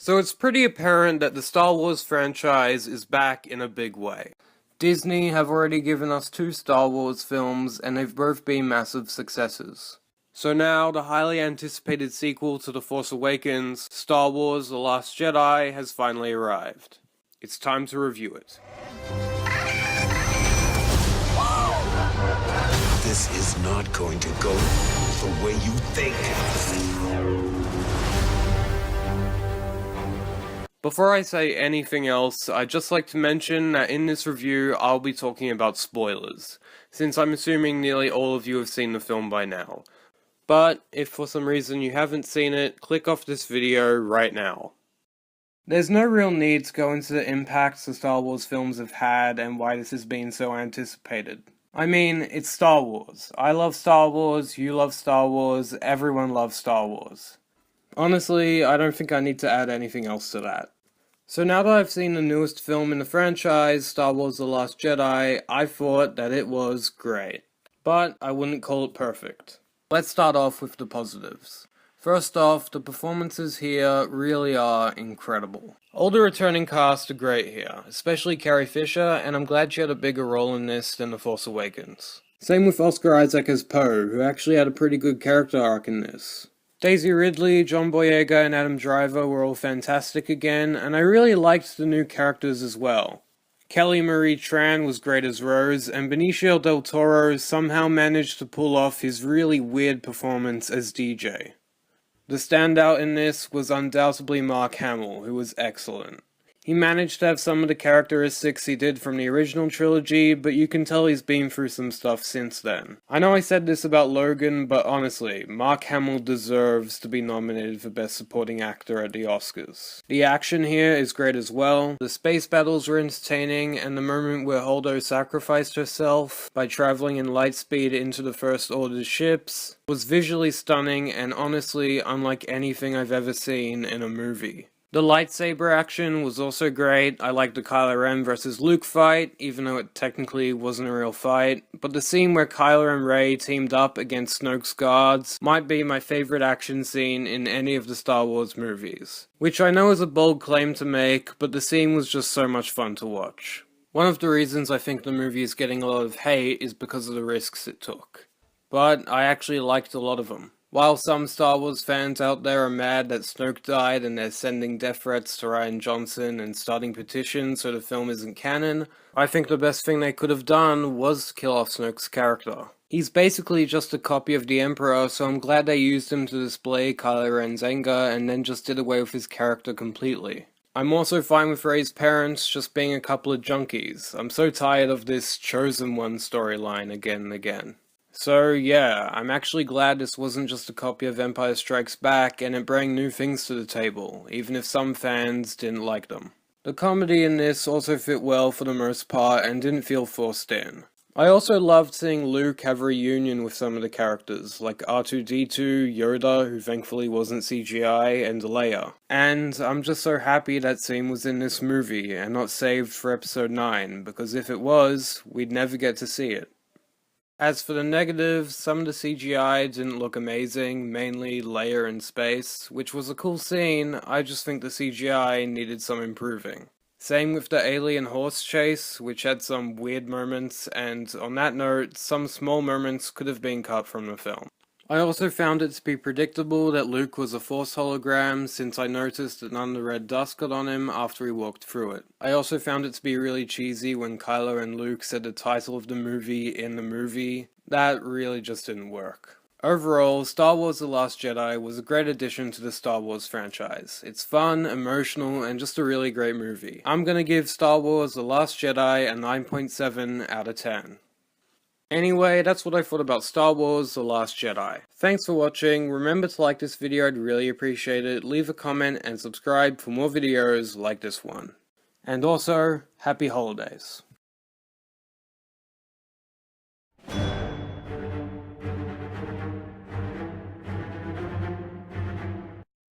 So it's pretty apparent that the Star Wars franchise is back in a big way. Disney have already given us 2 Star Wars films, and they've both been massive successes. So now, the highly anticipated sequel to The Force Awakens, Star Wars The Last Jedi, has finally arrived. It's time to review it. This is not going to go the way you think. Before I say anything else, I'd just like to mention that in this review I'll be talking about spoilers, since I'm assuming nearly all of you have seen the film by now. But if for some reason you haven't seen it, click off this video right now. There's no real need to go into the impacts the Star Wars films have had and why this has been so anticipated. I mean, it's Star Wars. I love Star Wars, you love Star Wars, everyone loves Star Wars. Honestly, I don't think I need to add anything else to that. So now that I've seen the newest film in the franchise, Star Wars The Last Jedi, I thought that it was great. But I wouldn't call it perfect. Let's start off with the positives. First off, the performances here really are incredible. All the returning cast are great here, especially Carrie Fisher, and I'm glad she had a bigger role in this than The Force Awakens. Same with Oscar Isaac as Poe, who actually had a pretty good character arc in this. Daisy Ridley, John Boyega, and Adam Driver were all fantastic again, and I really liked the new characters as well. Kelly Marie Tran was great as Rose, and Benicio del Toro somehow managed to pull off his really weird performance as DJ. The standout in this was undoubtedly Mark Hamill, who was excellent. He managed to have some of the characteristics he did from the original trilogy, but you can tell he's been through some stuff since then. I know I said this about Logan, but honestly, Mark Hamill deserves to be nominated for Best Supporting Actor at the Oscars. The action here is great as well, the space battles were entertaining, and the moment where Holdo sacrificed herself by traveling in light speed into the First Order ships was visually stunning and honestly unlike anything I've ever seen in a movie. The lightsaber action was also great. I liked the Kylo Ren versus Luke fight, even though it technically wasn't a real fight. But the scene where Kylo and Rey teamed up against Snoke's guards might be my favorite action scene in any of the Star Wars movies. Which I know is a bold claim to make, but the scene was just so much fun to watch. One of the reasons I think the movie is getting a lot of hate is because of the risks it took. But I actually liked a lot of them. While some Star Wars fans out there are mad that Snoke died and they're sending death threats to Rian Johnson and starting petitions so the film isn't canon, I think the best thing they could have done was kill off Snoke's character. He's basically just a copy of the Emperor, so I'm glad they used him to display Kylo Ren's anger and then just did away with his character completely. I'm also fine with Rey's parents just being a couple of junkies. I'm so tired of this Chosen One storyline again and again. So yeah, I'm actually glad this wasn't just a copy of Empire Strikes Back and it brought new things to the table, even if some fans didn't like them. The comedy in this also fit well for the most part and didn't feel forced in. I also loved seeing Luke have a reunion with some of the characters, like R2-D2, Yoda, who thankfully wasn't CGI, and Leia. And I'm just so happy that scene was in this movie and not saved for episode 9, because if it was, we'd never get to see it. As for the negatives, some of the CGI didn't look amazing, mainly Leia in space, which was a cool scene. I just think the CGI needed some improving. Same with the alien horse chase, which had some weird moments, and on that note, some small moments could have been cut from the film. I also found it to be predictable that Luke was a Force hologram, since I noticed that none of the red dust got on him after he walked through it. I also found it to be really cheesy when Kylo and Luke said the title of the movie in the movie. That really just didn't work. Overall, Star Wars The Last Jedi was a great addition to the Star Wars franchise. It's fun, emotional, and just a really great movie. I'm gonna give Star Wars The Last Jedi a 9.7 out of 10. Anyway, that's what I thought about Star Wars The Last Jedi. Thanks for watching, remember to like this video, I'd really appreciate it, leave a comment and subscribe for more videos like this one. And also, happy holidays.